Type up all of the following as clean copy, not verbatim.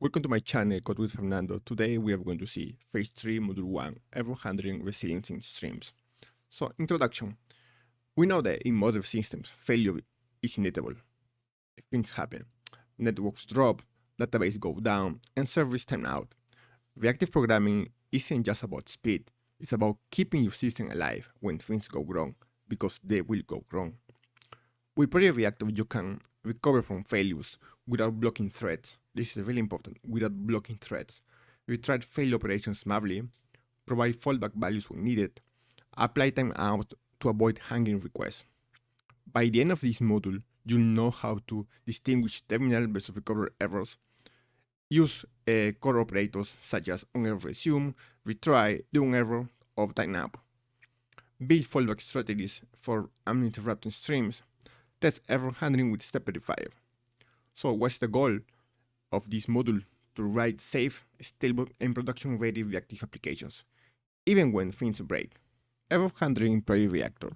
Welcome to my channel, Code with Fernando. Today we are going to see Phase 3, Module 1, Error Handling Resilience in Streams. So, introduction. We know that in modern systems, failure is inevitable. Things happen. Networks drop, database go down, and service time out. Reactive programming isn't just about speed, it's about keeping your system alive when things go wrong, because they will go wrong. With Project Reactor, you can recover from failures without blocking threads. This is really important, without blocking threads. Retry failed operations smartly, provide fallback values when needed, apply timeout to avoid hanging requests. By the end of this module, you'll know how to distinguish terminal versus recovery errors, use core operators such as onErrorResume, retry, onError, or timeout, build fallback strategies for uninterrupted streams, test error handling with step verifier. So what's the goal of this module? To write safe, stable, and production-ready reactive applications, even when things break. Error handling in Project Reactor.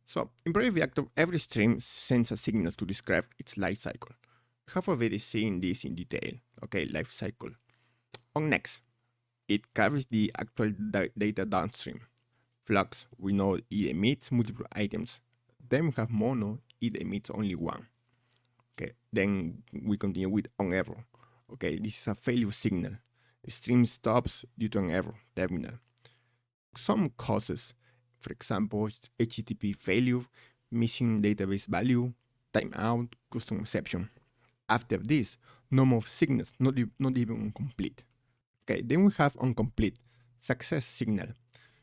So in Project Reactor, every stream sends a signal to describe its life cycle. We have already seen this in detail. Okay, life cycle. On next, it carries the actual data downstream. Flux, we know it emits multiple items. Then we have mono, it emits only one. Okay, then we continue with onError. Okay, this is a failure signal. The stream stops due to an error terminal. Some causes, for example, HTTP failure, missing database value, timeout, custom exception. After this, no more signals, not even incomplete. Okay, then we have incomplete, success signal.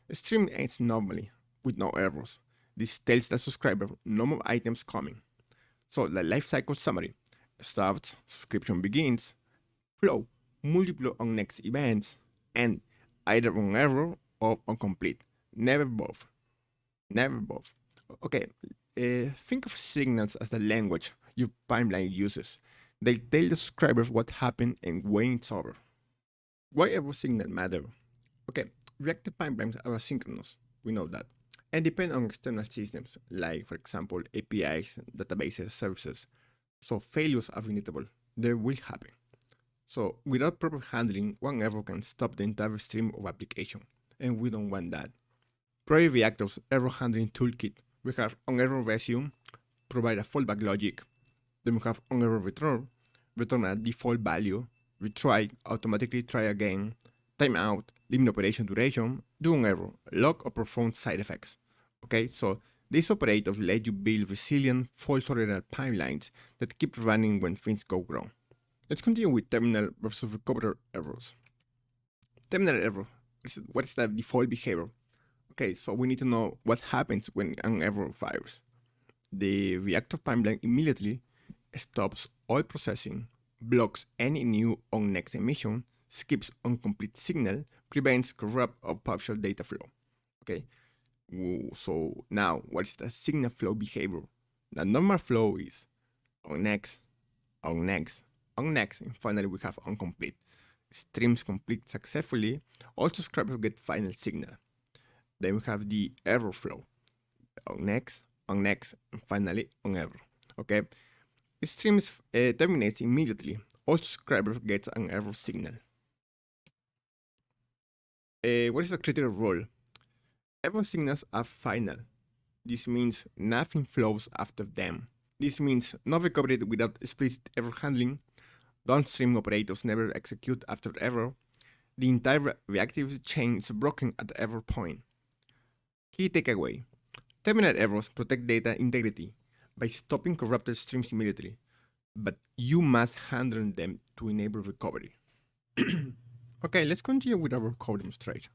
The stream ends normally, with no errors. This tells the subscriber no more items coming. So the lifecycle summary starts, subscription begins, flow, multiple on next events, and either on error or on complete. Never both. Never both. Okay, think of signals as the language your pipeline uses. They tell the subscribers what happened and when it's over. Why error signal matter? Okay, reactive pipelines are asynchronous. We know that. And depend on external systems, like, for example, APIs, databases, services. So failures are inevitable. They will happen. So without proper handling, one error can stop the entire stream of application, and we don't want that. Project Reactor's error handling toolkit. We have onErrorResume, provide a fallback logic. Then we have onErrorReturn, return a default value, retry, automatically try again, timeout, limit operation duration, do an error, log or perform side effects. Okay, so these operators let you build resilient, fault-tolerant pipelines that keep running when things go wrong. Let's continue with terminal versus recovery errors. Terminal error, what is the default behavior? Okay, so we need to know what happens when an error fires. The reactive pipeline immediately stops all processing, blocks any new on next emission, skips incomplete signal, prevents corrupt or partial data flow. Okay, so now what is the signal flow behavior? The normal flow is on next, on next, on next, and finally we have incomplete. Streams complete successfully, all subscribers get final signal. Then we have the error flow, on next, and finally on error. Okay, streams terminates immediately, all subscribers get an error signal. What is the critical role? Error signals are final. This means nothing flows after them. This means no recovery without explicit error handling. Downstream operators never execute after error. The entire reactive chain is broken at the error point. Key takeaway. Terminal errors protect data integrity by stopping corrupted streams immediately, but you must handle them to enable recovery. Okay, let's continue with our code demonstration.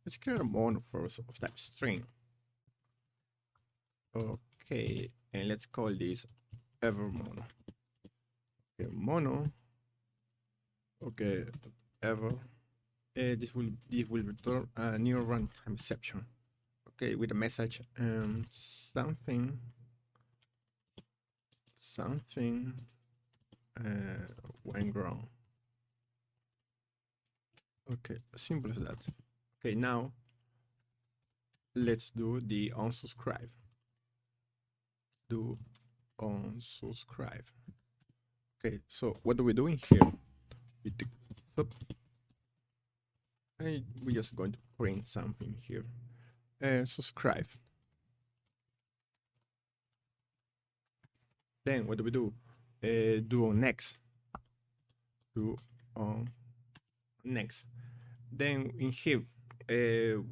Let's create a mono first of type string. Okay, and let's call this error mono. Okay, mono. Okay, error. This will return a new runtime exception. Okay, with a message something went wrong. Okay, simple as that. Okay, now let's do the unsubscribe. Okay, so what are we doing here? with the sub, and we're just going to print something here. Subscribe. Then what do we do? Do on next. Do on next. Then in here,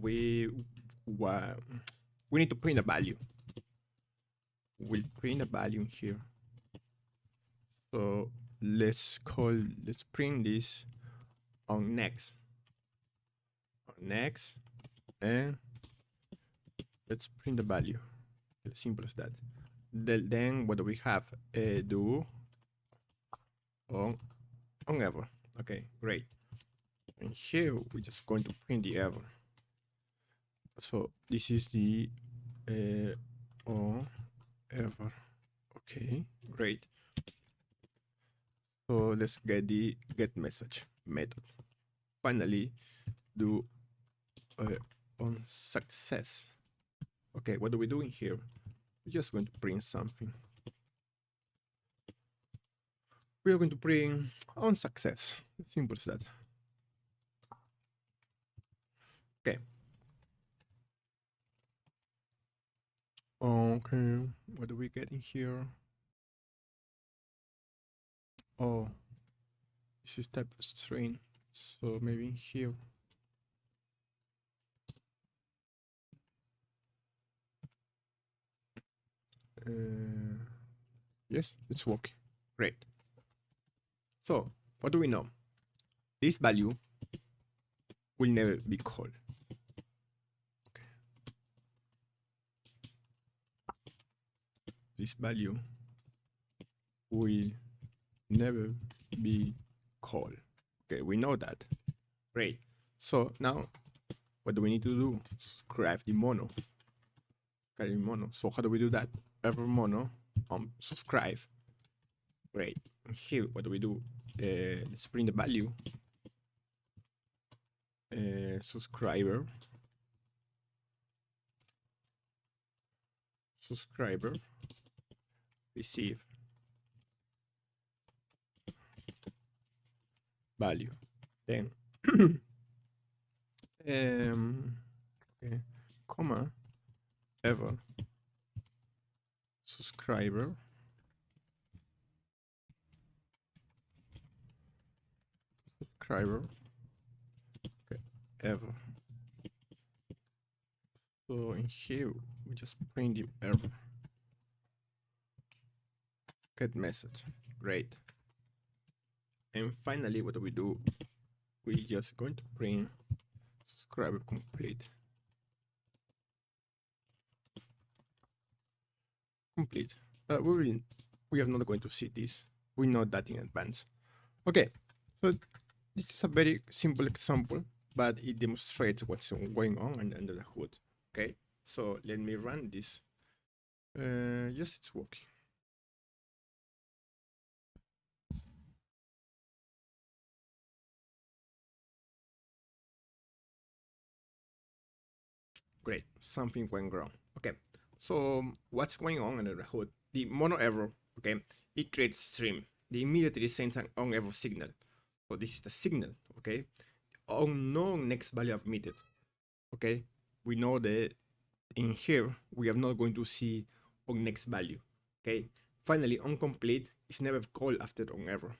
we need to print a value. We'll print a value in here. So let's print this on next. On next, and let's print the value. As simple as that. Then what do we have? Do on error. Okay, great. And here we're just going to print the error. So this is the on error. Okay, great. So let's get the get message method. Finally, do on success. Okay, what are we doing here? We're just going to print something. We are going to print on success. Simple as that. Okay. Okay, what do we get in here? Oh, this is type of string. So maybe in here. Yes, it's working. Great. So what do we know? This value will never be called. Okay. This value will never be called. Okay, we know that. Great. So now what do we need to do? Subscribe the mono. Carry mono. So how do we do that? Error mono subscribe. Great. Here, what do we do? Let's print the value. Subscriber receive value. Then okay, comma ever subscriber okay, ever. So in here we just print the error. Get message. Great. And finally, what do we do? We just going to print subscriber complete. Complete. We are not going to see this. We know that in advance. Okay, so this is a very simple example, but it demonstrates what's going on under the hood. Okay, so let me run this. Yes, it's working. Great, something went wrong. Okay, so what's going on under the hood? The mono error, okay, it creates stream. They immediately sends an on error signal. So this is the signal, okay? Unknown next value admitted. Okay, we know that in here we are not going to see on next value. Okay, finally, onComplete is never called after on error.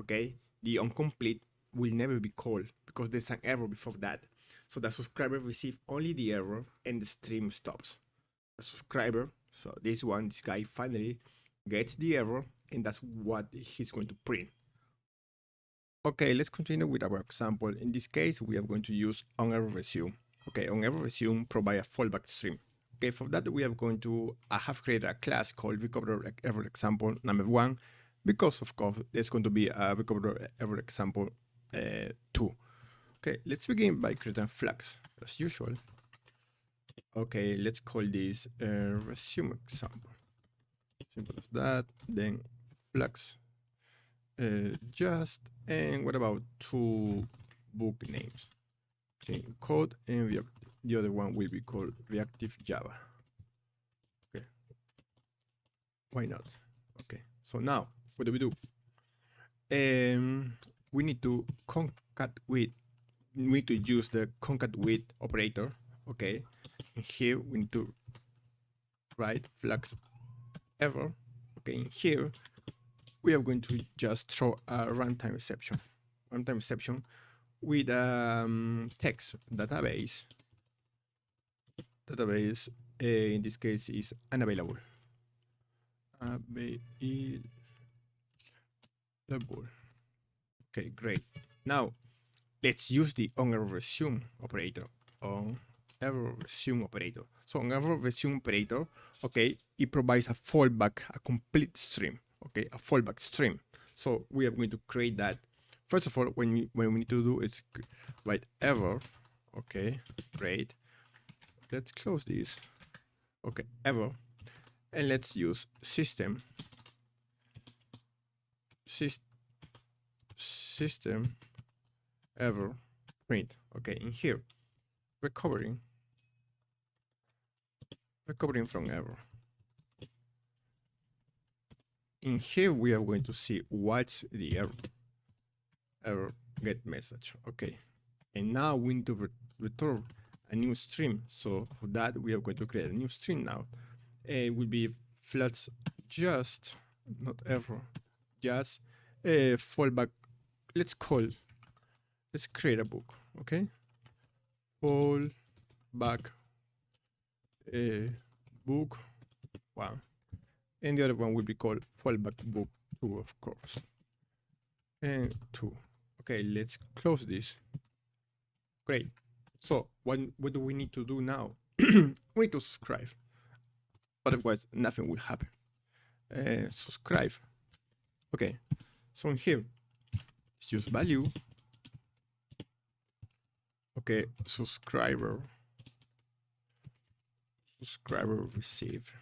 Okay, the onComplete will never be called because there's an error before that. So the subscriber receives only the error and the stream stops. The subscriber, so this guy finally gets the error, and that's what he's going to print. Okay, let's continue with our example. In this case, we are going to use onErrorResume. Okay, onErrorResume provide a fallback stream. Okay, for that we are going to, I have created a class called recover error example number 1, because of course there's going to be a recover error example 2. Okay, let's begin by creating flags as usual. Okay, let's call this resume example. Simple as that. Then flags. And what about 2 book names? Okay, code and reactive. The other one will be called Reactive Java. Okay, why not? Okay, so now what do we do? we need to concat with, we need to use the concat with operator. Okay, and here we need to write flags error. Okay, in here we are going to just throw a runtime exception. Runtime exception with text database. Database in this case is unavailable. Available. Okay, great. Now let's use the onErrorResume operator. onErrorResume operator. So onErrorResume operator, okay, it provides a fallback, a complete stream. Okay, a fallback stream. So we are going to create that. First of all, when we need to do is write error. Okay, great. Let's close this. Okay, error, and let's use system error print. Okay, in here, recovering from error. In here, we are going to see what's the error get message. Okay, and now we need to return a new stream. So for that, we are going to create a new stream now. It will be floods just, not error, just a fallback. Let's create a book. Okay, fallback book 1, and the other one will be called fallback book 2, of course, and 2. Okay, let's close this. Great. So what do we need to do now? We need to subscribe, otherwise nothing will happen. Subscribe. Okay, so in here let's use value. Okay, subscriber receive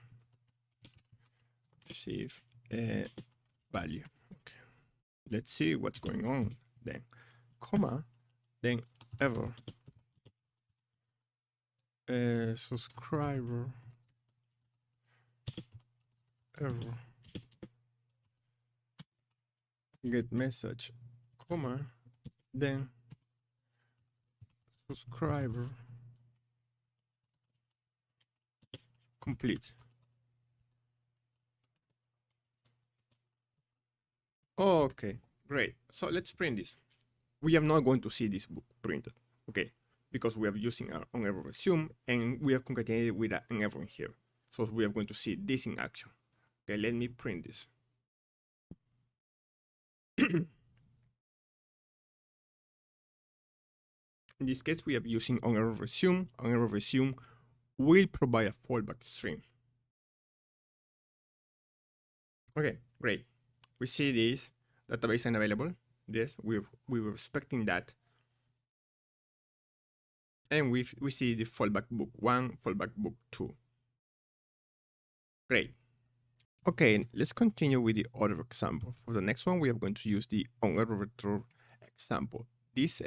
value. Okay, let's see what's going on. Then comma, then error, subscriber error, get message, comma, then subscriber complete. Okay, great. So let's print this. We are not going to see this book printed, okay, because we are using our onErrorResume and we are concatenated with an error in here. So we are going to see this in action. Okay, let me print this. In this case, we are using onErrorResume. onErrorResume will provide a fallback stream. Okay, great. We see this database unavailable. Yes, we were expecting that. And we see the fallback book 1, fallback book 2. Great. Okay, let's continue with the other example. For the next one, we are going to use the onErrorReturn example. This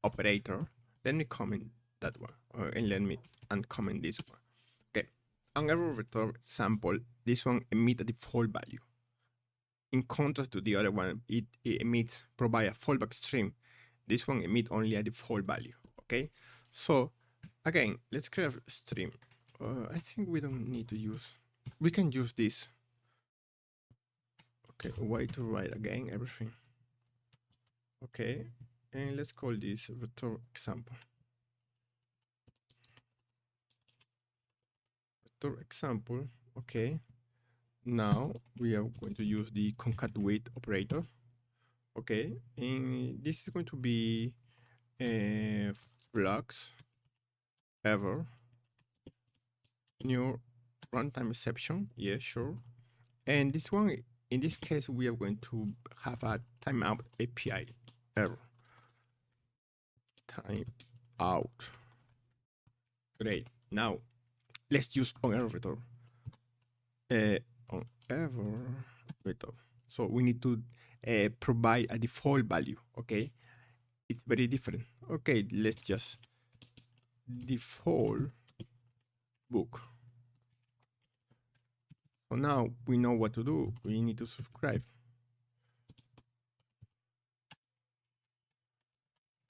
operator, let me comment that one, and let me uncomment this one. Okay, onErrorReturn example, this one emits a default value. In contrast to the other one, it emits, provide a fallback stream. This one emits only a default value. Okay, so again, let's create a stream. I think we don't need to use, we can use this. Okay, why to write again everything? Okay, and let's call this return example. Return example. Okay, now we are going to use the concat with operator. Okay, and this is going to be a flux error new runtime exception. Yeah, sure. And this one, in this case, we are going to have a timeout API error. Timeout. Great. Now let's use onErrorReturn. onErrorReturn. So we need to provide a default value. Okay, it's very different. Okay, let's just default book. So now we know what to do. We need to subscribe.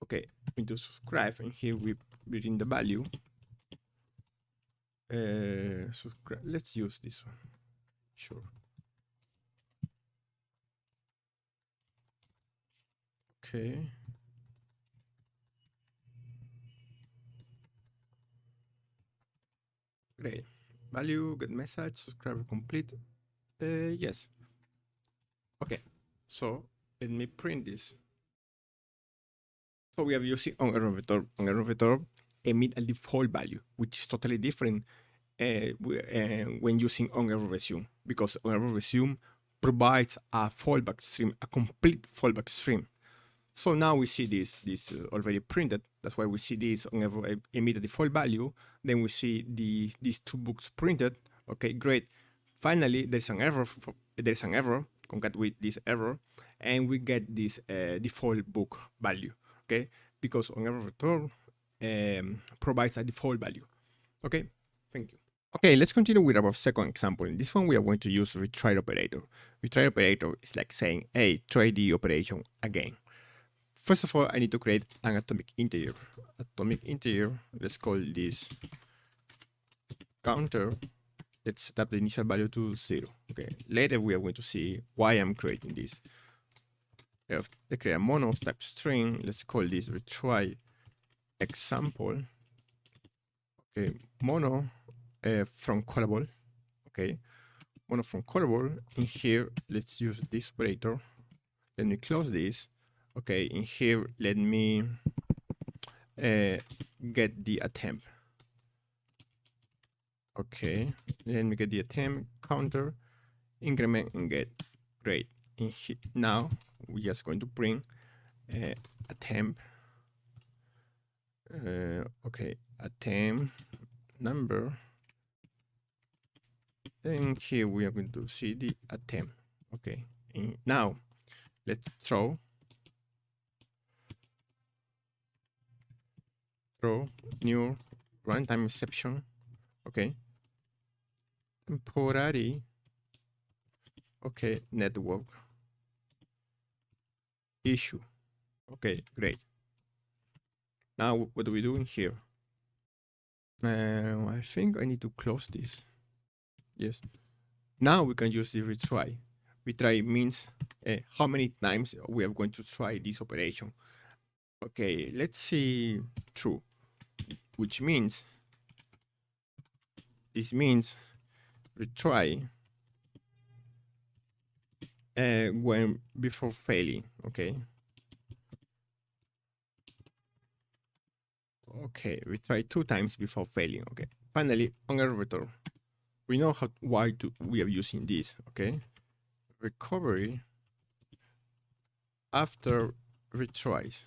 Okay, we do subscribe, and here we put in the value. Subscribe. Let's use this one. Sure. Okay. Great. Value, get message, subscriber complete. Yes. Okay. So let me print this. So we are using onErrorReturn. onErrorReturn emit a default value, which is totally different when using onErrorResume, because onErrorResume provides a fallback stream, a complete fallback stream. So now we see this already printed. That's why we see this on emit a default value. Then we see these two books printed. Okay, great. Finally, there's an error. There's an error. Concat with this error, and we get this default book value. Okay, because onErrorReturn provides a default value. Okay, thank you. Okay, let's continue with our second example. In this one, we are going to use retry operator. Retry operator is like saying, hey, try the operation again. First of all, I need to create an atomic integer. Atomic integer, let's call this counter. Let's set up the initial value to 0. Okay, later we are going to see why I'm creating this. Let's create a mono type string. Let's call this retry example. Okay, mono fromCallable. Okay, mono fromCallable. In here, let's use this operator. Let me close this. Okay, in here, let me get the attempt. Okay, let me get the attempt, counter, increment, and get. Great. Now we're just going to bring attempt. Okay, attempt number. And here we are going to see the attempt. Okay, and now let's throw new runtime exception. Okay, temporary. Okay, network issue. Okay, great. Now what do we do in here? I think I need to close this. Yes. Now we can use the retry. Retry means how many times we are going to try this operation. Okay, let's see true, which means this means retry when before failing. Okay. Okay, retry 2 times before failing. Okay. Finally, onErrorReturn. We know why we are using this. Okay. Recovery after retries.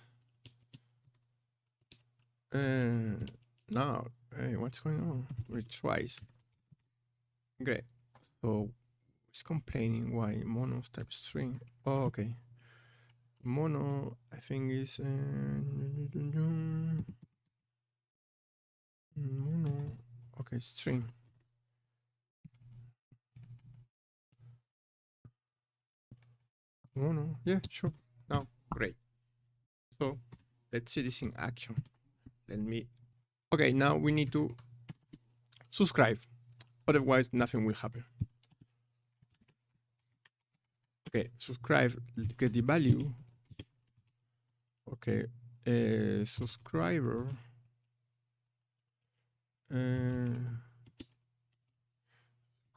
Now, hey, what's going on? Retries. Great. So it's complaining why mono type string. Oh, okay. Mono, I think is mono. Okay, string. Mono. Yeah, sure. Now, great. So let's see this in action. Let me. Okay, now we need to subscribe. Otherwise, nothing will happen. Okay, subscribe, get the value. Okay, subscriber.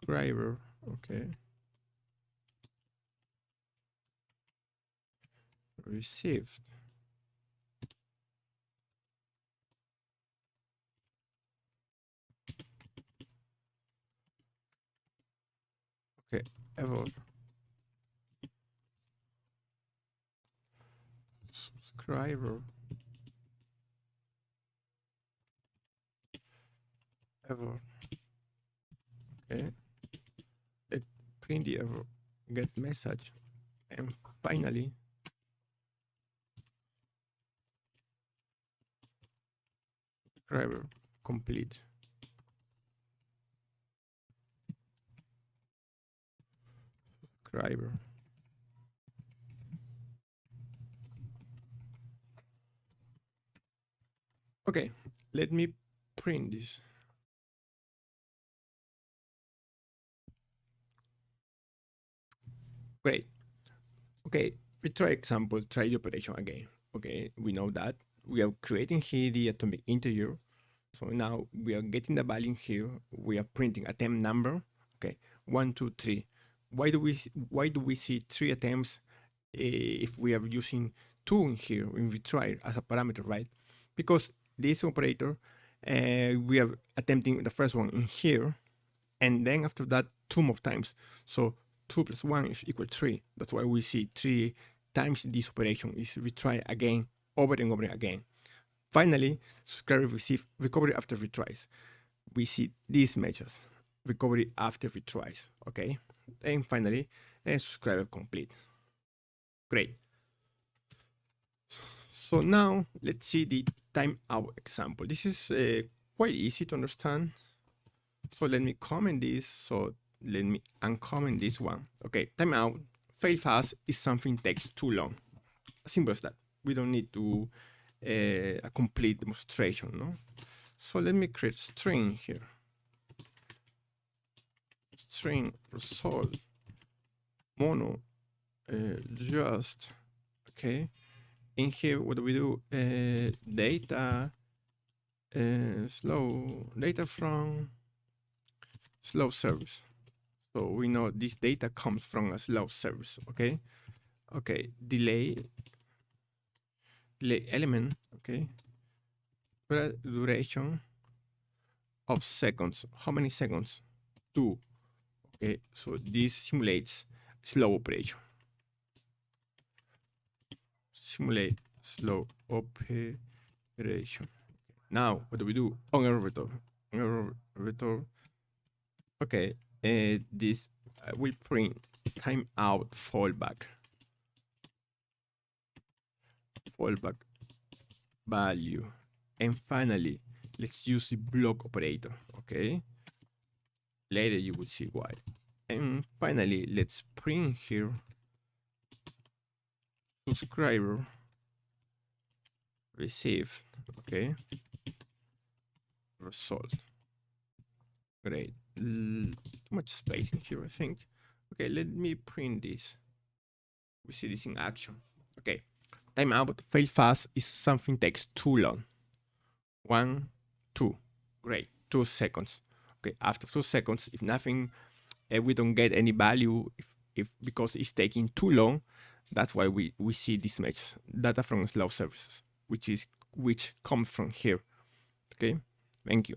Subscriber. Okay. Received. Okay, error. Subscriber. Error. Okay. Let print the error. Get message. And finally, subscriber complete. Subscriber. Okay, let me print this. Great. Okay, we try example, try the operation again. Okay, we know that we are creating here the atomic integer. So now we are getting the value here. We are printing attempt number. Okay, 1, 2, 3. Why do we see 3 attempts if we are using 2 in here in retry as a parameter, right? Because this operator, we are attempting the first one in here, and then after that 2 more times. So 2 plus 1 is equal to 3. That's why we see 3 times this operation is retry again, over and over again. Finally, subscriber receive recovery after retries. We see these messages, recovery after retries, okay? And finally, subscriber complete. Great. So now let's see the timeout example. This is quite easy to understand. So let me comment this. So let me uncomment this one. Okay, timeout, fail fast if something takes too long. As simple as that. We don't need to a complete demonstration, no? So let me create string here. String result mono just, okay. In here, what do we do? Data slow, data from slow service. So we know this data comes from a slow service, okay? Okay, delay element, okay? Duration of seconds. How many seconds? 2. Okay, so this simulates slow operation. Simulate slow operation. Now, what do we do? onErrorReturn. onErrorReturn. Okay, this will print timeout fallback. Fallback value. And finally, let's use the block operator, okay? Later you will see why. And finally, let's print here subscriber received, okay? Result. Great. Too much space in here, I think. Okay, let me print this. We see this in action. Okay. Timeout, fail fast if something takes too long. 1, 2. Great. 2 seconds. Okay, after 2 seconds, if nothing, we don't get any value if because it's taking too long. That's why we see this message, data from slow services, which comes from here. Okay, thank you.